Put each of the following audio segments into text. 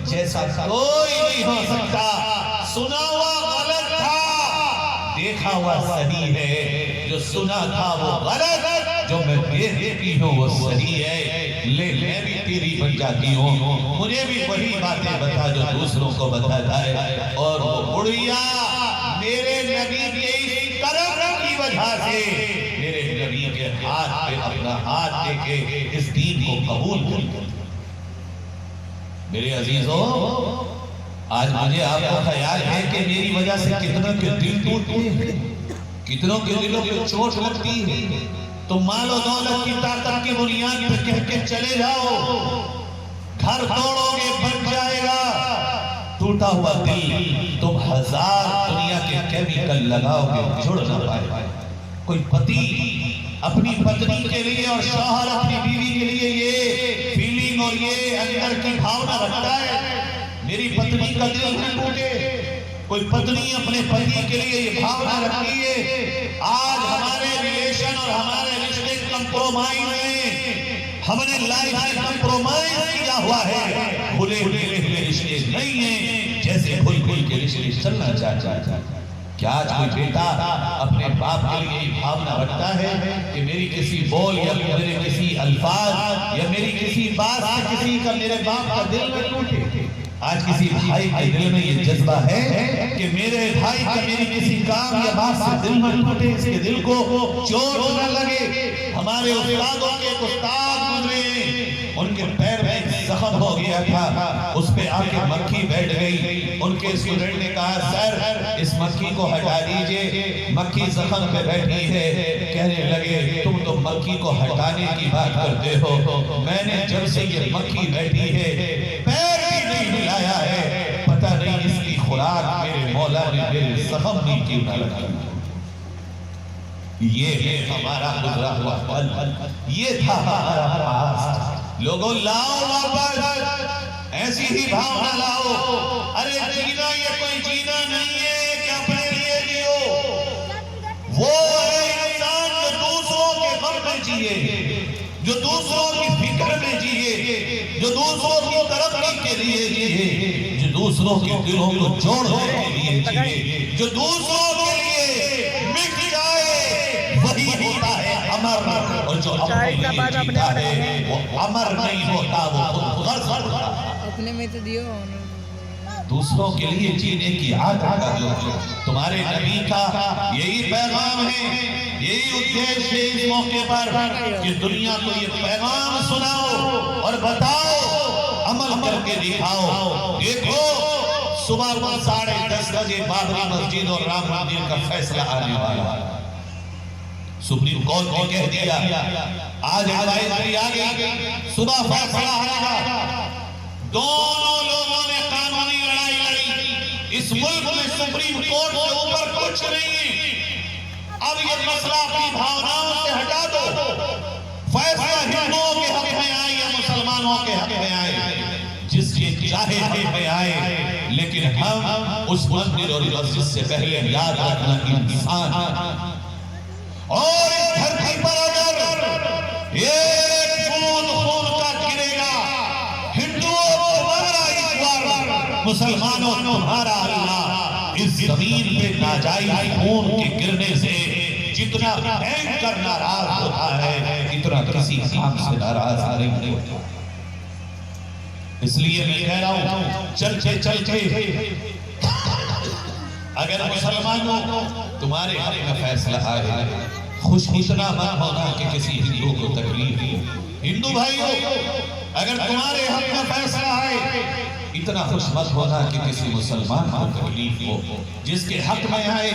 جیسا کوئی نہیں ہو سکتا. سنا ہوا غلط تھا، دیکھا ہوا صحیح ہے. جو سنا تھا وہ غلط، جو میں دیکھتی ہوں وہ صحیح ہے. لے میں بھی تیری بن جاتی ہوں، مجھے بھی وہی باتیں بتا جو دوسروں کو بتاتا ہے. اور وہ بڑھیا میرے نبی کے اس کرم کی وجہ سے میرے نبی کے ہاتھ پہ اپنا ہاتھ دے کے اس دین کو قبول کر. میرے عزیزوں، آج مجھے آپ کو خیال ہے کہ میری وجہ سے کتنوں کے دل ٹوٹتے ہیں، کتنوں کے دلوں پہ چوٹ لگتی ہے. تم مال و دولت کی طاقت کی بنیاد پہ کہہ کے چلے جاؤ، گھر توڑو گے بن جائے گا. ٹوٹا ہوا دل تم ہزار دنیا کے کیمیکل لگاؤ گے جڑ نہ پائے. کوئی پتی اپنی پتنی کے لیے اور شوہر اپنی بیوی کے لیے یہ فیلنگ اور یہ اندر کی بھاونا رکھتا ہے میری پتنی کا دل نہ ٹوٹے. کوئی پتنی اپنے پتی کے لیے یہ بھاونا رکھتی ہے. آج ہمارے ریلیشن اور ہمارے رشتے کمپرومائز ہیں، ہم نے لائف میں کمپرومائز کیا ہوا ہے. کھلے کھلے رشتے نہیں ہیں جیسے کھل کھل کے رشتے چلنا چاہتا ہے. کیا آج کوئی بیٹا اپنے باپ کے لیے یہ بھاونا رکھتا ہے کہ میری کسی بول یا میرے کسی الفاظ یا میری کسی بات سے کسی کا میرے باپ کا دل نہ ٹوٹے؟ آج کسی بھائی کے دل میں یہ جذبہ ہے کہ میرے بھائی کا میری کسی کام یا بات سے دل نہ ٹوٹے، اس کے دل کو چوٹ نہ لگے. ہمارے استادوں کے استاد گزرے، ان کے پیر میں زخم ہو گیا تھا، اس پہ آ کے مکھی بیٹھ گئی. ان کے اسٹوڈنٹ نے کہا سر اس مکھی کو ہٹا دیجئے، مکھی زخم پہ بیٹھی ہے. کہنے لگے تم تو مکھی کو ہٹانے کی بات کرتے ہو، میں نے جب سے یہ مکھی بیٹھی ہے پیر بھی نہیں ہلایا ہے. پتہ نہیں اس کی خوراک میرے مولا نے میرے زخم نہیں کیوں نہ لگا. یہ ہے ہمارا گزرا ہوا پل، یہ تھا ہمارا پاس. لوگوں لاؤ واپس ایسی ہی بھاونا لاؤ. ارے جینا یہ کوئی جینا نہیں ہے کہ اپنے لیے جیو. وہ ہے انسان جو دوسروں کے غم میں جیے، جو دوسروں کی فکر میں جیے، جو دوسروں کی ترقی کے لیے جیے، جو دوسروں کے دلوں کو جوڑنے کے لیے جیے، جو دوسروں کے لیے مٹ جائے وہی ہوتا ہے امر. اور جو اپنے لیے جیتا ہے وہ امر نہیں ہوتا، وہ خود غرض ہوتا. اپنے میں تو دیو دوسروں کے لیے جینے کی عادت کر لو. تمہارے نبی کا یہی پیغام ہے، یہی ادیش ہے اس موقع پر کہ دنیا کو یہ پیغام سناؤ اور بتاؤ، عمل کر کے دکھاؤ. دیکھو صبح کو 10:30 بجے بابری مسجد اور رام مندر کا فیصلہ آنے والا ہے. سپریم کورٹ نے کہہ دیا، آج ہدایت بھی آ گئی، صبح فیصلہ آئے گا. دونوں لوگوں نے قانونی لڑائی لڑی. اس ملک میں سپریم کورٹ کے اوپر کچھ نہیں. اب یہ مسئلہ اپنی بھاوناؤں سے ہٹا دو. فیصلہ ہندوؤں کے حق میں آئے یا مسلمانوں کے حق میں آئے، جس کے چاہے حق میں آئے، لیکن ہم اس مندر اور مسجد سے پہلے یاد رکھنا انسان. اور اس دھرتی پر اگر ایک بوند خون کا گرے گا، ہندوؤں تمہارا ایشور، مسلمانوں تمہارا اللہ. اس زمین پہ ناجائز خون کے گرنے سے جتنا بھینکر ناراض ہوتا ہے اتنا کسی کام سے ناراض نہیں ہوتا. اس لیے میں کہہ رہا ہوں چلتے چلتے اگر مسلمانوں تمہارے حق میں فیصلہ آئے، خوش اتنا مت ہونا کہ کسی ہندو کو تکلیف ہو. ہندو بھائیو اگر تمہارے حق میں فیصلہ آئے اتنا خوش مت ہونا کہ کسی مسلمان کو تکلیف ہو. جس کے حق میں آئے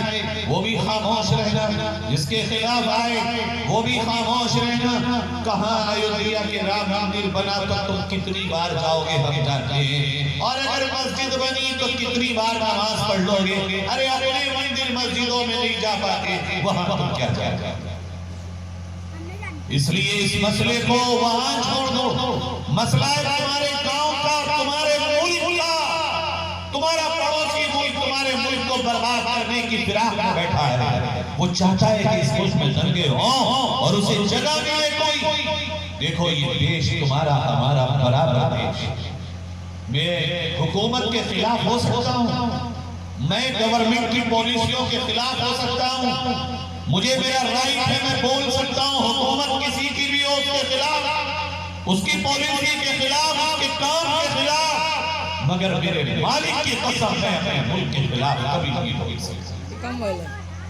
وہ بھی خاموش رہنا، جس کے خلاف آئے وہ بھی خاموش رہنا. کہاں ایودھیا کے رام مندر بنا تو تم کتنی بار جاؤ گے ہم جانتے ہیں، اور اگر مسجد بنی تو کتنی بار نماز پڑھ لو گے. ارے اپنے مندر مسجدوں میں نہیں جا پاتے، وہاں تم کیا جاتے. اس لیے اس مسئلے کو وہاں چھوڑ دو. مسئلہ ہے تمہارے گاؤں کا، تمہارے ملک کا. تمہارا پڑوسی ملک تمہارے ملک کو برباد کرنے کی فراق میں بیٹھا ہے. وہ چاہتا ہے کہ اس ملک میں دنگے ہوں اور اسے جگہ ملے کوئی. دیکھو یہ دیش تمہارا ہمارا برابر دیش. میں حکومت کے خلاف ہو سکتا ہوں، میں گورنمنٹ کی پالیسیوں کے خلاف ہو سکتا ہوں، مجھے میرا رائٹ ہے، میں بول سکتا ہوں حکومت کسی کی بھی ہو اس کے خلاف، اس کی پالیسی کے خلاف، اس کے کام کے خلاف، مگر میرے مالک کی قسم ہے اپنے ملک کے خلاف کبھی نہیں ہو سکتا۔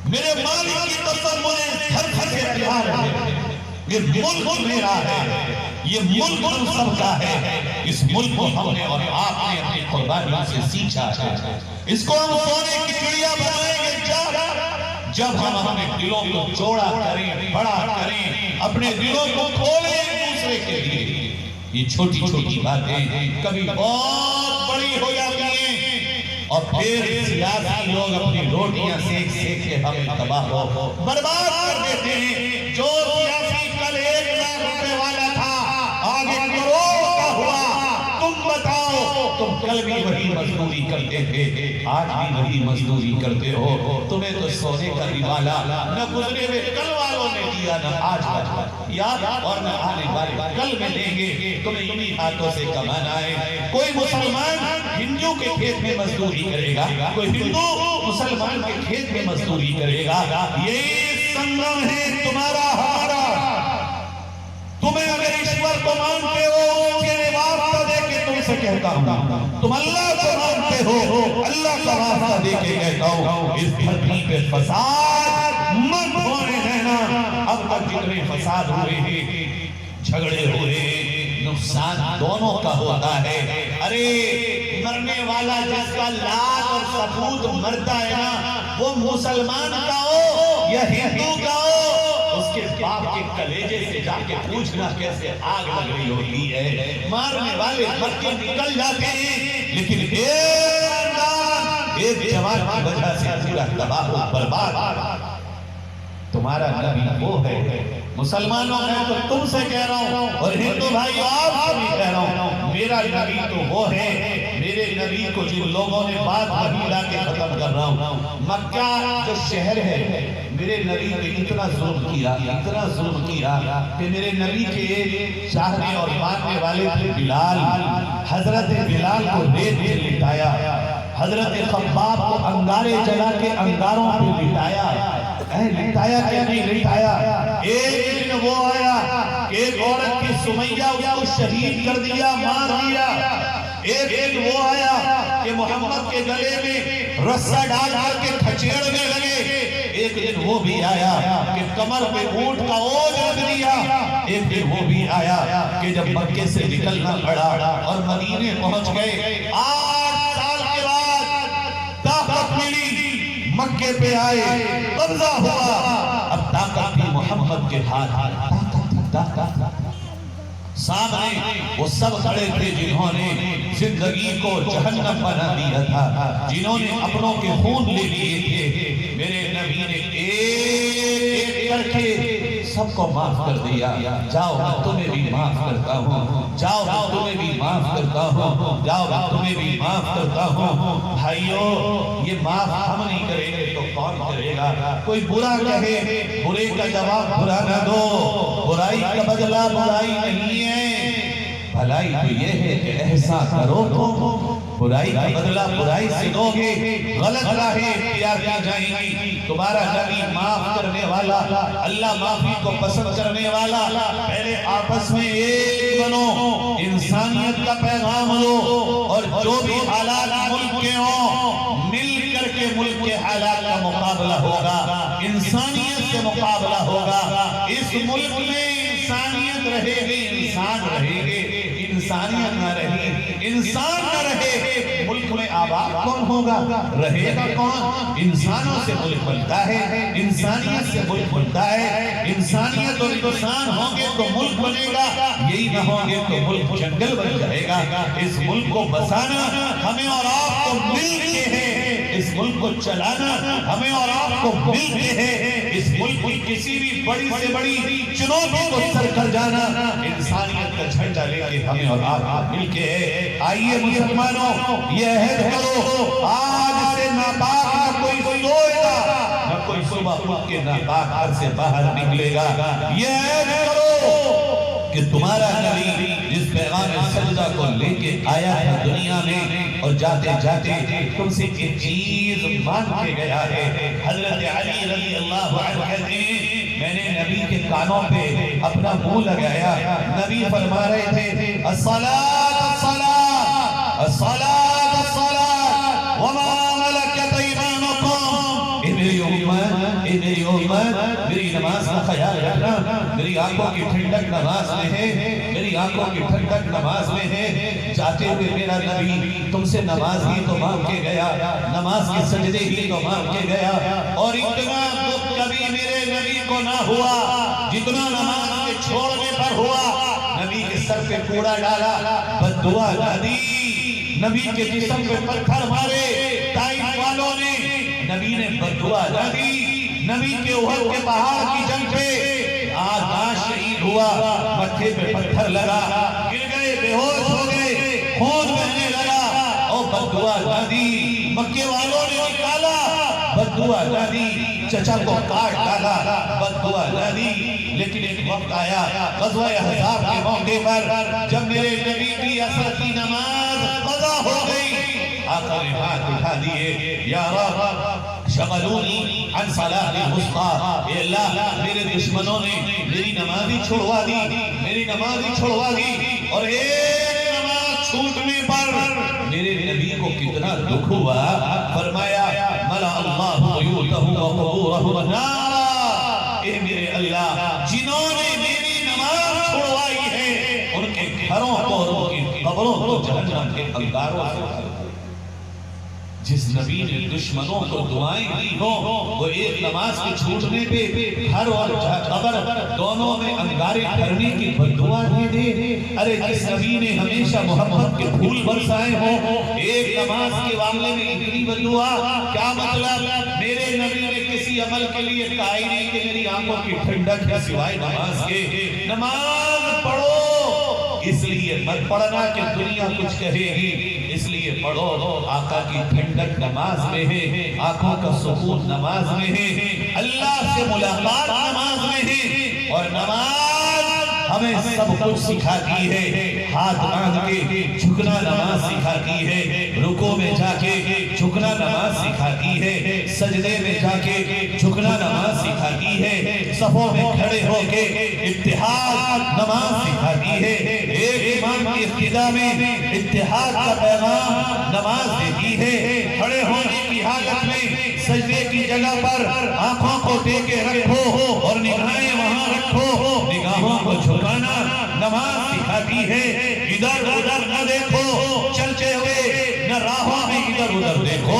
میرے مالک کی قسم مجھے ہر گھر سے پیار ہے، یہ ملک میرا ہے، یہ ملک ہم سب کا ہے، اس ملک کو ہم نے اور آپ نے اپنی قربانیوں سے سیکھا ہے، اس کو ہم سونے کی چڑیا بنائیں گے جب ہم اپنے دلوں کو چوڑا کریں، بڑا کریں، اپنے دلوں کو کھولیں ایک دوسرے کے لیے۔ یہ چھوٹی چھوٹی باتیں کبھی بہت بڑی ہو جاتی ہیں، اور پھر سیاسی لوگ اپنی روٹیاں سیک سیک کے ہمیں تباہ ہو برباد کر دیتے ہیں۔ جو سیاسی کل 1 لاکھ روپے والا تھا آج 1 کروڑ کا ہوا، تم بتاؤ تم کل بھی وہی مزدوری کرتے تھے، آج بھی وہی مزدوری کرتے ہو، تمہیں تو سونے کا دیوالا نہ گزرے ہوئے کل والوں نے دیا نہ آج والا یاد اور نہ آنے والے کل میں دیں گے، تمہیں انہی ہاتھوں سے کمانا ہے۔ کوئی مسلمان ہندو کے کھیت میں مزدوری کرے گا، کوئی ہندو مسلمان کے کھیت میں مزدوری کرے گا، یہی سنگم ہے تمہارا ہمارا۔ تمہیں اگر ایشور کو مانتے ہو اس کے لیے واسطہ دے کے تم سے کہتا ہوں، تم اللہ کو مانتے ہو اللہ کا واسطہ دے کے کہتا ہوں، اس دھرتی پہ فساد مت ہونے دینا۔ اب تک جتنے فساد ہوئے ہیں، جھگڑے ہوئے ہیں، نقصان دونوں کا ہوتا ہے۔ ارے مرنے والا جس کا لات اور ثبوت مرتا ہے نا، وہ مسلمان کا ہو یا ہندو کا ہو، اس کے باپ کے کلیجے سے جا کے پوچھنا کیسے آگ لگ رہی ہوتی ہے۔ مارنے والے مر کے نکل جاتے ہیں، لیکن ایک جوان کی وجہ سے پورا تباہ و برباد۔ تمہارا نبی وہ ہے، مسلمانوں میں تو تم سے کہہ رہا ہوں اور ہندو بھائی آپ سے بھی کہہ رہا ہوں، میرا نبی تو وہ ہے، میرے نبی کو جن لوگوں نے بات مہیلا کے ختم کر رہا ہوں۔ مکہ جو شہر ہے، میرے نبی نے اتنا ظلم کیا، اتنا ظلم کیا کہ میرے نبی کے چاہنے اور ماننے والے تھے بلال، حضرت بلال کو ریت پہ لٹایا، حضرت خباب کو انگارے جلا کے انگاروں پہ لٹایا، لٹایا کہ نہیں لٹایا۔ ایک دن وہ آیا کہ ایک عورت کی سمیہ اس کو شہید کر دیا، مار دیا۔ ایک دن وہ آیا کہ محمد کے گلے میں رسہ ڈال کر کے کھچیڑنے لگے۔ ایک دن وہ بھی آیا کہ کمر پہ اونٹ کا اوج رکھ دیا۔ ایک دن وہ بھی آیا کہ جب مکے سے نکلنا پڑا اور مدینے پہنچ گئے، 8 سال کے بعد طاقت ملی، مکے پہ آئے، قبضہ ہوا، اب طاقت تھی محمد کے ہاتھ، سامنے وہ سب کھڑے تھے جنہوں نے زندگی کو جہنم بنا دیا تھا، جنہوں نے اپنوں کے خون لے لیے تھے۔ میرے نبی نے ایک کر کے سب کو معاف کر دیا۔ جاؤ میں تمہیں بھی معاف کرتا ہوں، جاؤ میں تمہیں بھی معاف کرتا ہوں، جاؤ میں تمہیں بھی معاف کرتا ہوں۔ بھائیو، یہ معاف ہم نہیں کریں گے تو کون کرے گا؟ کوئی برا کہے، برے کا جواب برا نہ دو، برائی کا بدلہ برائی نہیں ہے، بھلائی تو یہ ہے کہ احسان کرو تو برائی کا بدلہ برائی سے دو گے، غلط راہیں اختیار کی جائیں گی۔ تمہارا نبی معاف کرنے والا، اللہ معافی کو پسند کرنے والا۔ پہلے آپس میں ایک بنو، انسانیت کا پیغام دو، اور جو بھی حالات ملک کے ہوں مل کر کے ملک کے حالات کا مقابلہ ہوگا، انسانیت سے مقابلہ ہوگا۔ اس ملک میں انسانیت رہے گی، انسان رہے گے، انسانیت نہ رہی، انسان نہ رہے، ملک میں آباد کون ہوگا؟ رہے گا کون؟ انسانوں سے ملک بنتا ہے، انسانیت سے ملک بنتا ہے۔ انسانیت اور انسان ہوں گے تو ملک بنے گا، یہی نہ ہوں گے تو ملک جنگل بن جائے گا۔ اس ملک کو بسانا ہمیں اور آپ کو مل کے ہے، اس ملک کو چلانا ہمیں اور آپ کو مل کے ہے۔ اس ملک کی کسی بھی بڑی سے بڑی چنوتی کو سر کر جانا انسانیت کا جھنڈا لے کے ہمیں اور آپ کو مل کے ہے۔ آئیے مسلمانوں، یہ عہد کرو، آج سے ناپاک نہ کوئی سوئے گا، نہ کوئی صبح اٹھ کے ناپاک گھر سے باہر نکلے گا۔ یہ عہد کرو کہ کہ تمہارا نبی جس پیغام سجدہ کو لے کے آیا تھا دنیا میں، اور جاتے جاتے تم سے ایک چیز مانگ کے گیا ہے۔ حضرت علی رضی اللہ عنہ کہتے ہیں میں نے نبی کے کانوں پہ اپنا منہ لگایا، نبی فرما رہے تھے الصلاۃ الصلاۃ الصلاۃ الصلاۃ وما ملکت ایمانکم۔ اے میری امت، اے میری امت، میری نماز کا خیال رکھنا، میری آنکھوں کی ٹھنڈک نماز میں ہے، میری آنکھوں کی ٹھنڈک نماز میں ہے۔ جاتے ہوئے میرا نبی تم سے نماز ہی تو مانگ کے گیا، نماز کے سجدے ہی تو مانگ کے گیا، اور اتنا دکھ کبھی میرے نبی کو نہ ہوا جتنا نماز کے چھوڑنے پر ہوا۔ نبی کے سر پہ کوڑا ڈالا، بد دعا نہ دی، نبی کے جسم پہ پتھر مارے طائف والوں نے، نبی نے بد دعا نہ دی۔ نبی کے احد کے پہاڑ کی جنگ پہ آدھا شہید ہوا، متھے پہ پتھر لگا، گر گئے، بے ہوش ہو گئے، خون بہنے لگا، اور بد دعا نہ دی۔ مکے والوں نے نکالا، بد دعا نہ دی۔ چچا کو کاٹ ڈالا، بد دعا نہ دی۔ لیکن ایک وقت آیا غزوہ احزاب کے موقع پر، جب میرے نبی کی عصر کی نماز قضا ہو گئی، آقا نے ہاتھ اٹھا دیے، یا رب شغلونی عن صلاۃ الوسطی، اے اللہ میرے دشمنوں نے میری نماز ہی چھوڑوا دی، میری نماز ہی چھوڑوا دی، اور ایک نماز چھوٹنے پر میرے نبی کو کتنا دکھ ہوا۔ فرمایا ملا اللہ بیوتہ وقبورہ نارا، اے میرے اللہ جنہوں نے میری نماز چھوڑوائی ہے ان کے گھروں کو اور ان کی قبروں کو جہنم کے انگاروں سے۔ جس نبی نے دشمنوں کو دعائیں دی ہوں، وہ ایک نماز کے چھوٹنے پہ گھر اور قبر دونوں میں انگارے کرنے کی بد دعا دے دے۔ ارے جس نبی نے ہمیشہ محبت کے پھول برسائے ہوں، ایک نماز کے معاملے میں اتنی بد دعا، کیا مطلب؟ میرے نبی نے کسی عمل کے لیے کہا ہی نہیں کہ میری آنکھوں کی ٹھنڈک ہے سوائے نماز کے۔ نماز پڑھو، اس لیے مت پڑھنا کہ دنیا کچھ کہے گی، اس لیے پڑھو آقا کی ٹھنڈک نماز میں ہے، آنکھوں کا سکون نماز میں ہے، اللہ سے ملاقات نماز میں ہے، اور نماز ہمیں سب کچھ سکھاتی ہے۔ ہاتھ باندھ کے جھکنا نماز سکھاتی ہے، رکوع میں جا کے جھکنا نماز سکھاتی ہے، سجدے میں جا کے جھکنا نماز سکھاتی ہے، صفوں میں کھڑے ہو کے اتحاد نماز سکھاتی ہے، ایک امام کی اقتداء میں اتحاد کا پیغام نماز دیتی ہے۔ کھڑے ہونے کی حالت میں سجدے کی جگہ پر آنکھوں کو ٹیکے رکھو اور نگاہیں وہاں رکھو، نگاہوں کو جھکانا نماز سکھاتی ہے۔ ادھر ادھر نہ دیکھو چلتے ہوئے، نہ راہوں میں ادھر ادھر دیکھو،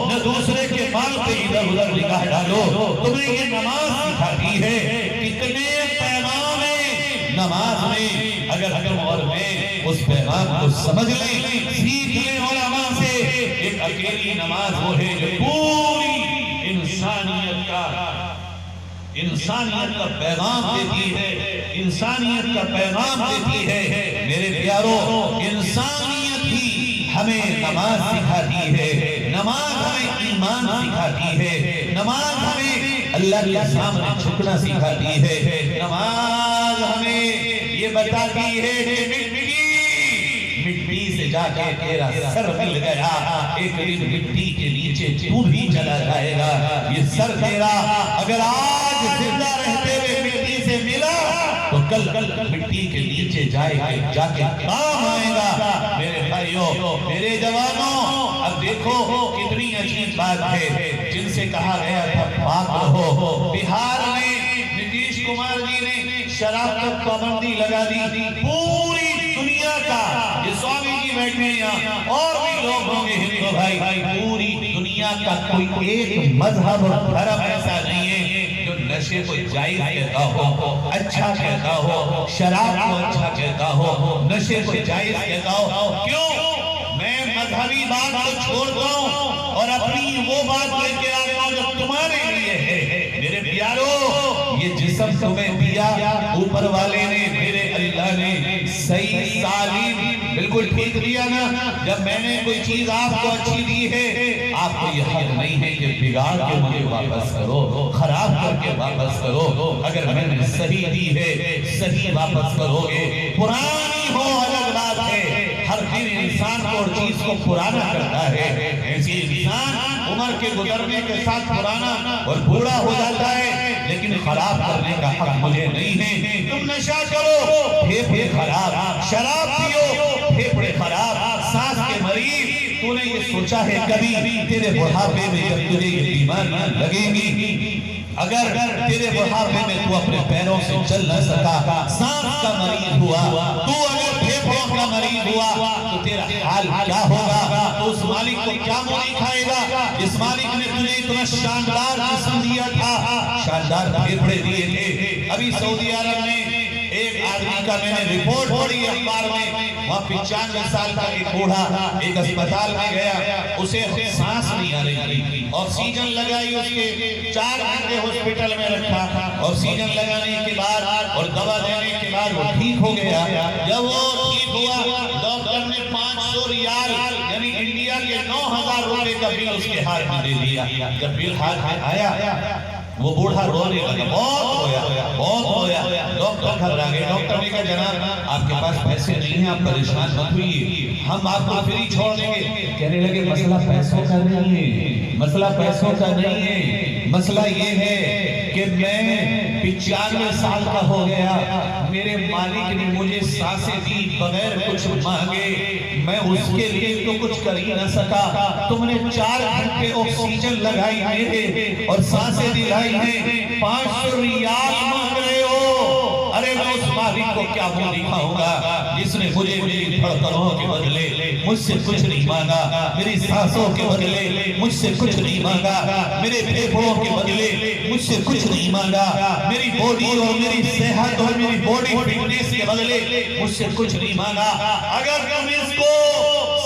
نہ دوسرے کے مال پہ ادھر ادھر نگاہ ڈالو، تمہیں یہ نماز سکھاتی ہے۔ کتنے پیغام ہیں نماز میں، اگر ہم اور میں اس پیغام کو سمجھ لیں، سیکھ لیں علماء سے۔ ایک اکیلی نماز وہ ہے جو پوری انسانیت کا پیغام دیتی ہے، انسانیت کا پیغام دیتی ہے۔ میرے پیارو، انسانیت ہی ہمیں نماز سکھاتی ہے، نماز ہمیں ایمان سکھاتی ہے، نماز ہمیں اللہ کے سامنے جھکنا سکھاتی ہے، نماز ہمیں یہ بتاتی ہے کہ مٹی سے جا کے تیرا سر مل گیا، ایک دن مٹی کے نیچے تو بھی چلا جائے گا۔ یہ سر تیرا اگر آج زندہ رہتے ہوئے مٹی سے ملا تو کل مٹی کے نیچے جا کے کام آئے گا۔ میرے بھائیوں، میرے جوانوں، اب دیکھو کتنی عجیب بات ہے، جن سے کہا گیا تھا پاک رہو، بہار میں نتیش کمار جی نے شراب پر پابندی لگا دی، پوری دنیا کا، یہ سوامی جی بیٹھے یہاں اور بھی لوگ ہوں گے ہندو بھائی، پوری دنیا کا کوئی ایک مذہب اور دھرم ایسا نہیں ہے جو نشے کو جائز کہتا ہو، اچھا کہتا ہو، شراب کو اچھا کہتا ہو، نشے کو جائز کہتا ہو۔ کیوں؟ میں مذہبی بات کو چھوڑتا ہوں اور اپنی وہ بات لے کے آتا ہوں جو تمہارے لیے ہے۔ میرے پیارو، یہ جسم تمہیں دیا اوپر والے نے، میرے اللہ نے صحیح تعلیم بالکل ٹھیک دیا نا؟ جب میں نے کوئی چیز آپ کو اچھی دی ہے، آپ کو یہ حق نہیں ہے کہ بگاڑ کے مجھے واپس کرو، خراب کر کے واپس کرو۔ اگر میں نے صحیح دی ہے، صحیح واپس کرو گے، پرانی ہو الگ بات ہے، ہر دن انسان کو اور چیز کو پرانا کرتا ہے۔ ایسی انسان عمر کے گزرنے کے ساتھ پرانا اور بوڑھا ہو جاتا ہے، لیکن خراب کرنے کا حق مجھے نہیں ہے۔ تم نشہ کرو، پھیپھڑے خراب، شراب پیو، پھیپھڑے خراب، سانس کے مریض۔ تو نے یہ سوچا ہے کبھی تیرے بڑھاپے میں جب تجھے یہ بیماریاں لگیں گی، اگر تیرے بڑھاپے میں تو اپنے پیروں سے چل نہ سکا، سانس کا مریض ہوا، تو اگر پھیپھڑوں کا مریض ہوا تو تیرا حال کیا ہوگا؟ تو اس مالک کو کیا مولی کھائے گا جس مالک نے تجھے اتنا شاندار جسم دیا تھا، شاندار پھیپھڑے دیے تھے؟ ابھی سعودی عرب میں ایک آدمی کا میں نے رپورٹ پڑھی اخبار میں، وہاں 95 سال کا ایک بوڑھا ایک اسپتال میں گیا، اسے سانس نہیں آ رہی تھی، آکسیجن لگائی، اس کے 4 گھنٹے ہاسپٹل میں رکھا، آکسیجن لگانے کے بعد اور دوا دینے کے بعد وہ ٹھیک ہو گیا۔ جب وہ ٹھیک ہوا، ڈاکٹر نے 500 ریال یعنی انڈیا کے 9000 روپے کا بل اس کے ہاتھ میں دے دیا۔ جب بل ہاتھ میں آیا وہ بوڑھا رونے لگا، بہت رویا۔ ڈاکٹر گھبرا گئے، ڈاکٹر نے کہا جناب آپ کے پاس پیسے نہیں ہیں، آپ پریشان مت ہوئیے، ہم آپ کو فری چھوڑ دیں گے۔ کہنے لگے مسئلہ پیسوں کا نہیں ہے، مسئلہ پیسوں کا نہیں ہے، مسئلہ یہ ہے کہ میں 95 سال کا ہو گیا، میرے مالک نے مجھے سانسیں دی بغیر کچھ مانگے، میں اس کے لیے تو کچھ کر ہی نہ سکا، تم نے 4 گھنٹے آکسیجن لگائی ہے اور سانسیں دلائی ہیں، 500 ریال مانگ رہے ہو؟ ارے میں اس مالک کو کیا منہ دکھاؤں گا جس نے مجھے میری دھڑکنوں کے بدلے مجھ سے کچھ نہیں مانگا، میری سانسوں کے بدلے مجھ سے کچھ نہیں مانگا، میرے پھیپھڑوں کے بدلے مجھ سے کچھ نہیں مانگا، میری باڈی اور میری صحت اور میری باڈی فٹنس کے بدلے مجھ سے کچھ نہیں مانگا۔ اگر تم اس کو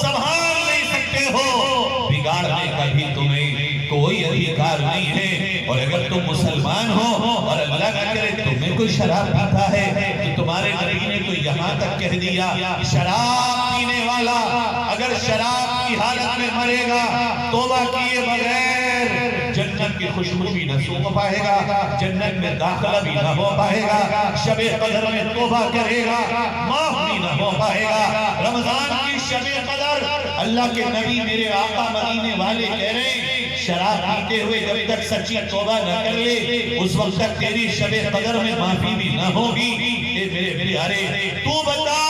سنبھال نہیں سکتے ہو، بگاڑنے کا بھی تمہیں کوئی ادھیکار نہیں ہے۔ اور اگر تم مسلمان ہو اور اللہ نہ کرے تمہیں کوئی شراب پیتا ہے تو تمہارے نبی نے تو یہاں تک کہہ دیا شراب پینے والا اگر شراب کی حالت میں مرے گا توبہ کیے بغیر جنت کی خوشبو بھی نہ سونگھ پائے گا، جنت میں داخلہ بھی نہ ہو پائے گا، شب قدر میں توبہ کرے گا معاف بھی نہ ہو پائے گا۔ رمضان کی شب قدر اللہ کے نبی میرے آقا مدینے والے کہہ رہے ہیں شراب پیتے ہوئے جب تک سچی توبہ نہ کر لے اس وقت تک تیری شب قدر میں معافی بھی نہ ہوگی۔ اے میرے پیارے تو بتا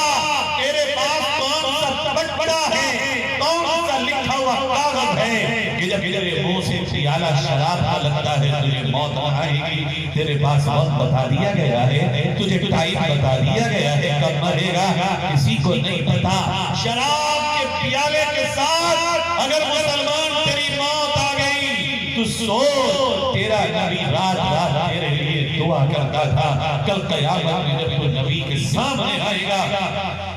تیرے پاس کون سا تبت پڑا ہے، کون سا لکھا ہوا کاغذ ہے کہ جب تیرے منہ سے پیالہ شراب کا لگتا ہے تجھے موت آئے گی؟ تیرے پاس وقت بتا دیا گیا ہے، تجھے ٹائم بتا دیا گیا ہے کب مرے گا، کسی کو نہیں پتا۔ شراب کے پیالے کے ساتھ اگر مسلمان تیری موت آ گئی تو سوچ تیرا نبی رات رات تیرے لیے دعا کرتا تھا، کل قیامت میں جب تو نبی کے سامنے آئے گا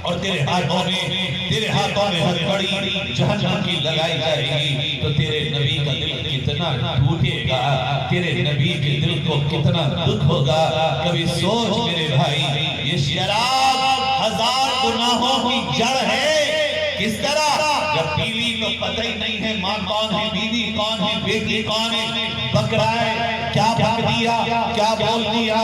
اور تیرے ہاتھوں میں ہتھکڑی جہنم کی لگائی جائے گی تو تیرے نبی کا دل کتنا ٹوٹے گا، تیرے نبی کے دل کو کتنا دکھ ہوگا۔ کبھی سوچ میرے بھائی یہ شراب 1000 گناہوں کی جڑ ہے، کس طرح جب بیوی کو پتہ ہی نہیں ہے ماں کون ہے، بیوی کون ہے، بیٹی کون ہے، بکرا ہے کیا بک دیا کیا بول دیا،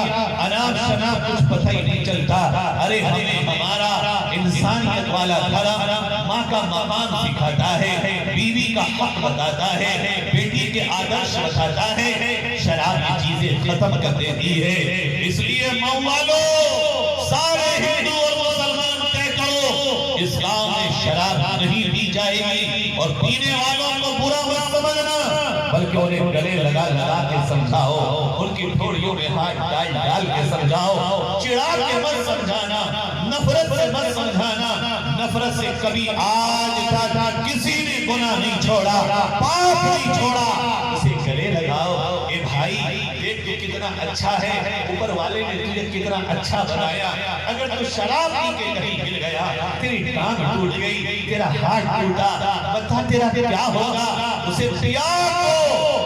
انام شناب کچھ پتہ ہی نہیں چلتا۔ ارے ہمیں ہمارا انسانیت والا دھرم ماں کا مقام سکھاتا ہے، بیوی کا حق بتاتا ہے، بیٹی کے آدرش بتاتا ہے، شراب کی چیزیں ختم کر دیتی ہے۔ اس لیے ماں والو سارے ہندو اور مسلمان طے کرو اس گاؤں میں شراب نہیں پی جائے گی، اور پینے والوں کو برا مت سمجھنا بلکہ انہیں گلے لگا لگا کے سمجھاؤ، ان کی ٹھوڑیوں میں ہاتھ ڈال ڈال کے سمجھاؤ، چڑھا کے مت سمجھانا، نفرت سے مت سمجھانا۔ نفرت سے کبھی آج تک کسی نے گناہ نہیں چھوڑا، پاپ نہیں چھوڑا، اسے گلے لگاؤ، اے بھائی دیکھ تو کتنا اچھا ہے، اوپر والے نے تجھے کتنا اچھا بنایا، اگر تو شراب پی کے کہیں گر گیا، تیری ٹانگ ٹوٹ گئی، تیرا ہاتھ ٹوٹا، بتا تیرا کیا ہوگا؟ اسے پیار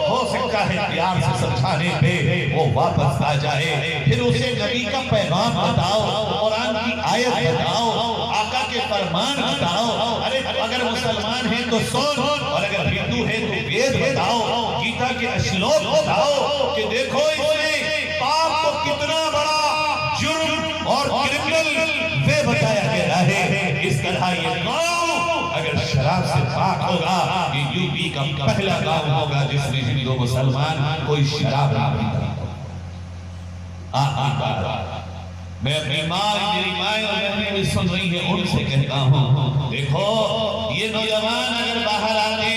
ہو سکتا ہے پیار سے سمجھانے پہ وہ واپس آ جائے، پھر اسے نبی کا پیغام بتاؤ، قرآن کی آیت بتاؤ، آقا کے کے فرمان بتاؤ. ارے اگر مسلمان ہیں تو سن, اور اگر ہندو ہے تو وید بتاؤ, گیتا کے اشلوک بتاؤ کہ دیکھو اس نے پاپ کو کتنا بڑا جرم اور کرمنل وہ بتایا گیا ہے. اس طرح یہ گاؤں اگر شراب سے پاک ہوگا, یہ یو پی کا پہلا گاؤں ہوگا جس میں ہندو مسلمان کوئی شراب نہیں پیتا. میں اپنی ماں, میری مائیں اور بہنیں بھی سن رہی ہیں, ان سے کہتا ہوں دیکھو یہ نوجوان اگر باہر آتے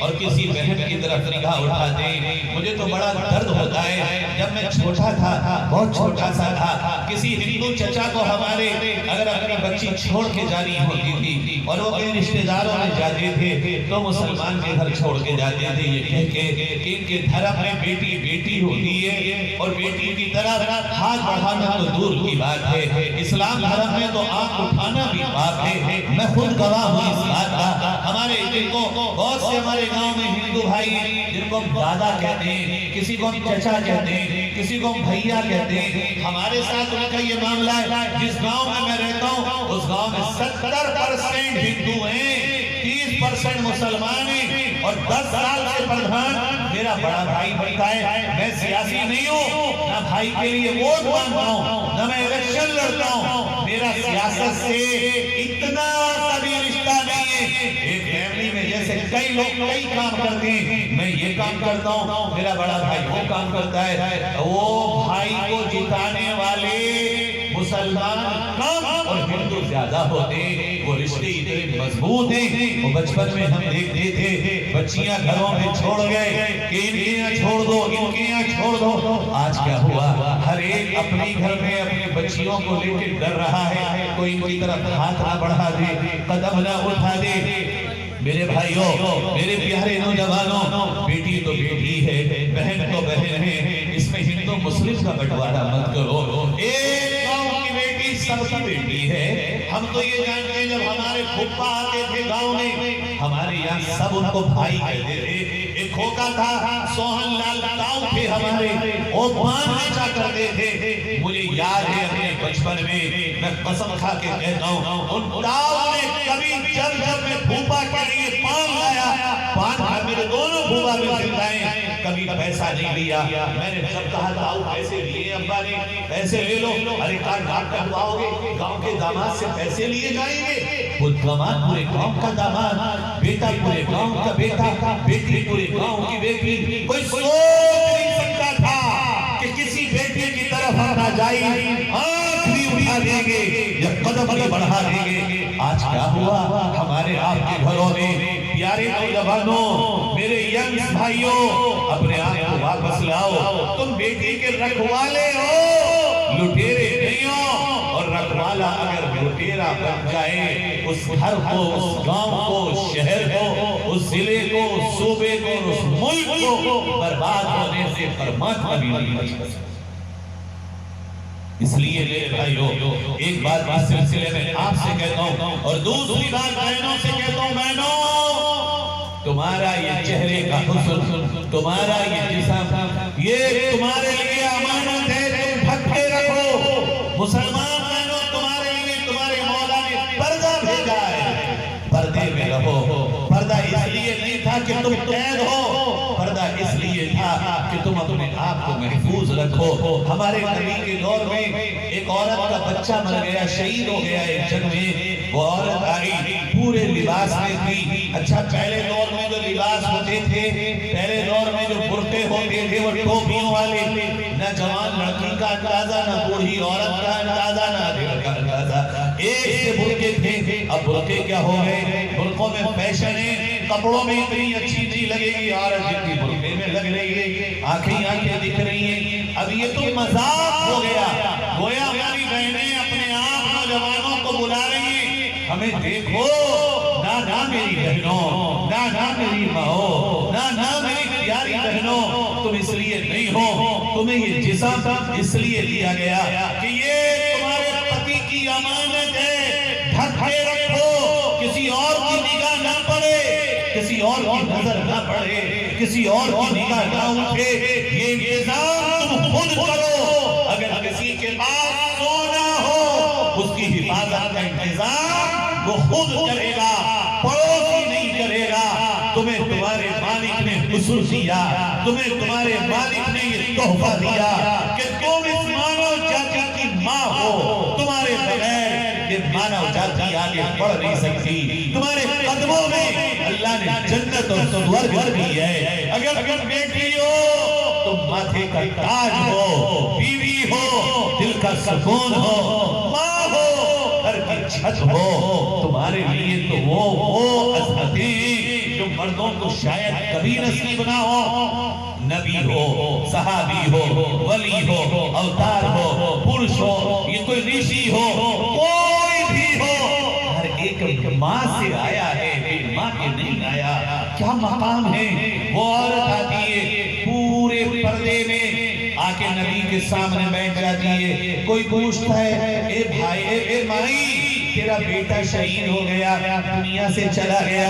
اور کسی بہن کی طرف نگاہ اٹھاتے, مجھے تو بڑا درد ہوتا ہے. جب میں چھوٹا تھا, بہت چھوٹا سا تھا, کسی ہندو چچا کو ہمارے اگر اپنی بچی چھوڑ کے جانی ہوتی تھی اور وہ اپنے رشتہ داروں میں جاتے تھے تو مسلمان کے گھر چھوڑ کے جاتے تھے یہ کہہ کے کہ ان کے دھرم میں بیٹی بیٹی ہوتی ہے اور بیٹی کی طرف ہاتھ بڑھانا تو دور کی بات ہے. اسلام دھرم میں تو آنکھ اٹھانا بھی پاک ہے. میں خود گواہ ہوں اس بات کا. ہمارے جن کو بہت سے ہمارے گاؤں میں ہندو بھائی جن کو دادا کہتے ہیں, کسی کو چچا کہتے ہیں, کسی کو بھیا کہتے ہیں. ہمارے ساتھ ان کا یہ معاملہ ہے. جس گاؤں میں میں رہتا ہوں اس گاؤں میں 70% ہندو ہیں, 30% مسلمان ہیں, اور 10 سال سے پردھان میرا بڑا بھائی بنتا ہے. میں سیاسی نہیں ہوں, نہ بھائی کے لیے ووٹ مانگتا ہوں, نہ میں الیکشن لڑتا ہوں. میرا سیاست سے اتنا کبھی رشتہ نہیں ہے. ایک فیملی میں جیسے کئی لوگ کئی کام کرتے ہیں, میں یہ کام کرتا ہوں, میرا بڑا بھائی وہ کام کرتا ہے. وہ بھائی کو جتانے والے مسلمان کم اور ہندو زیادہ ہوتے ہیں. وہ رشتے اتنے مضبوط ہیں. وہ بچپن میں ہم دیکھتے تھے بچیاں گھروں میں چھوڑ گئے کہ ان کے یہاں چھوڑ دو, ان کے یہاں چھوڑ دو. آج کیا ہوا, ہر ایک اپنی گھر میں اپنی بچیوں کو لے کے ڈر رہا ہے. کوئی ان کی طرف ہاتھ نہ بڑھا دے, قدم نہ اٹھا دے. میرے بھائیوں, میرے پیارے نوجوانوں, بیٹی تو بیٹی ہے, بہن تو بہن ہے. اس میں ہندو مسلم کا بٹوارا مت کرو. ایک گاؤں کی بیٹی سب کی بیٹی ہے. ہم تو یہ جانتے ہیں جب ہمارے پھپھا آتے تھے گاؤں میں, ہمارے یہاں سب ان کو بھائی کہتے تھے. ایک کھوکا تھا, سوہن لال تاؤ تھے ہمارے, وہ پان بیچا کرتے تھے. مجھے یاد ہے اپنے بچپن میں قسم کھا کے کہتا ہوں, ان تاؤ نے کبھی جب میں پھوپا کے لیے پان لایا, پان کھا میرے دونوں پھوپا میں زندائیں, کبھی پیسہ نہیں لیا. میں نے جب کہا تاؤ پیسے لیے, ابا نے پیسے لے لو. ارے کارڈ آپ کٹواؤ گے, گاؤں کے داماد سے پیسے لیے جائیں گے. وہ داماد پورے گاؤں کا داماد, بیٹا پورے گاؤں کا بیٹا, بیٹی پورے گاؤں کی بیٹی. کوئی سوچ نہیں سکتا تھا کہ کسی بیٹے کی طرف ہم نہ جائیں, آنکھ بھی اٹھا دیں گے یا قدم بھی بڑھا دیں گے. آج کیا ہوا ہمارے آپ کے گھروں میں. پیارے نوجوانوں, میرے ینگ بھائیوں, اپنے آپ کو واپس لاؤ. تم بیٹی کے رکھوالے ہو, لٹیرے نہیں ہو. اور رکھوالا اگر لٹیرا بن جائے, اس گھر کو, اس گاؤں کو, شہر کو, اس ضلع کو, اس صوبے کو, اس ملک کو برباد ہونے سے پرماتما بھی نہیں بچ سکتا. اس لیے میرے بھائیوں, ایک بات اس سلسلے میں آپ سے کہتا ہوں, اور دوسری بات بہنوں سے کہتا ہوں. بہنوں, تمہارا یہ چہرے کا حسن, تمہارا یہ جسم, یہ تمہارے لیے امانت ہے, تم ڈھک کے رکھو. مسلمان بہنوں, تمہارے لیے تمہارے مولا نے پردہ بھیجا ہے, پردے میں رہو. پردہ اس لیے نہیں تھا کہ تم قید ہو, پردہ اس لیے تھا کہ تم اپنے آپ کو محفوظ رکھو. ہمارے نبی کے دور میں ایک عورت کا بچہ مر گیا, شہید ہو گیا ایک جنگ میں. وہ عورت آئی, پورے لباس میں تھی. اچھا, پہلے دور میں جو لباس ہوتے تھے, پہلے دور میں جو برقعے ہوتے تھے وہ ٹوپیوں والے, نہ جوان لڑکی کا اندازہ, نہ بوڑھی عورت کا اندازہ, نہ ادھر کا اندازہ. ایک سے برقعے تھے. اب برقعے کیا ہو گئے, برقعوں میں فیشن ہے, کپڑوں میں اتنی اچھی نہیں لگے گی عورت جتنی برقعے میں لگ رہی ہے. آنکھیں دکھ رہی ہیں. اب یہ تو مذاق ہو گیا. گویا ہماری بہنیں اپنے آپ نوجوانوں کو بلا رہی ہیں, ہمیں دیکھو. نہ میری بہنوں, نہ میری ماں, نہ میری پیاری بہنوں, تم اس لیے نہیں ہو. تمہیں یہ جسم اس لیے دیا گیا کہ یہ تمہارے پتی کی امانت ہے, ڈھک کے رکھو. کسی اور کی نگاہ نہ پڑے, کسی اور کی نظر نہ پڑے, کسی اور کی نگاہ نہ اٹھے. یہ انتظام تم خود کرو. اگر کسی کے پاس سونا ہو, اس کی حفاظت کا انتظام خود کرے گا، پڑوسی نہیں کرے گا۔ تمہیں تمہارے مالک نے حصول دیا، تمہیں تمہارے مالک نے یہ تحفہ دیا کہ تم اس مانو جاتی کی ماں ہو۔ تمہارے بغیر یہ مانو جاتی آگے بڑھ نہیں سکتی۔ تمہارے قدموں میں اللہ نے جنت اور سورگ دی ہے۔ اگر بیٹی ہو تو ماتھے کا تاج ہو، بیوی ہو دل کا سکون ہو، ماں ہو گھر کی چھت ہو۔ تمہارے لیے تو وہ عظمتیں جو مردوں کو شاید کبھی نصیب نہ ہو، نبی ہو، صحابی ہو، ولی ہو، اوتار ہو، پرش ہو، یہ کوئی رشی ہو، کوئی بھی ہو، ہر ایک ماں سے آیا ہے، بے ماں کے نہیں آیا۔ کیا مقام ہے؟ وہ عورت آتی ہے پورے پردے میں، آ کے نبی کے سامنے بیٹھ جاتی ہے۔ کوئی پوچھتا ہے اے بھائی، اے مائی، تیرا بیٹا شہید ہو گیا، دنیا سے چلا گیا،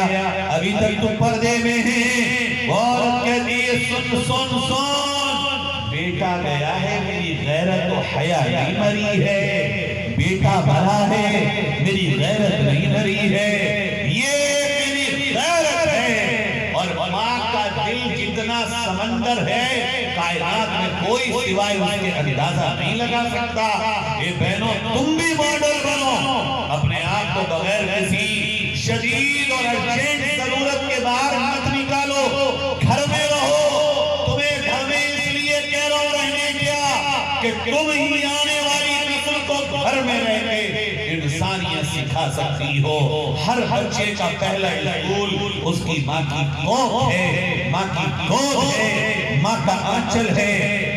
ابھی تک تو پردے میں ہے۔ وہ عورت کہتی ہے سن سن سن، بیٹا گیا ہے، میری غیرت و حیا نہیں مری ہے۔ بیٹا مرا ہے، میری غیرت نہیں مری ہے۔ یہ میری غیرت ہے۔ اور ماں کا دل جتنا سمندر ہے، کائنات میں کوئی سوائے اس کے اندازہ نہیں لگا سکتا۔ اے بہنوں، تم بھی ماڈل بنو، اپنے آپ کو بغیر کسی شدید اور ارجنٹ ضرورت کے باہر مت نکالو، گھر میں رہو۔ تمہیں گھر میں اس لیے کہہ رہا ہوں رہنے کیا کہ تم ہی آنے والی نسل کو گھر میں رہ کے انسانیت سکھا سکتی ہو۔ ہر بچے کا پہلا اسکول اس کی ماں کی کوکھ ہے، ماں کی گود ہے، ماں کا آنچل ہے،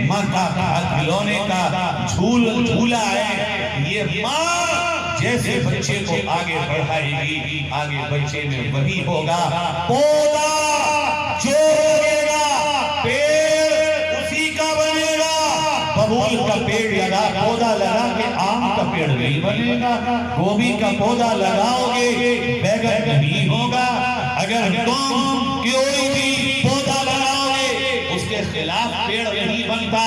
ماں کا کھلونے کا جھولا ہے۔ یہ ماں جیسے بچے کو آگے بڑھائے گی، آگے بچے میں وہی ہوگا۔ پودا جو ہوگے گا، پیڑ اسی کا بنے گا۔ ببول کا پیڑ لگا، پودا لگا کہ آم کا پیڑ نہیں بنے گا۔ گوبھی کا پودا لگاؤ گے، بیگن نہیں ہوگا۔ اگر تم کوئی بھی پودا لگاؤ گے، اس کے خلاف پیڑ نہیں بنتا۔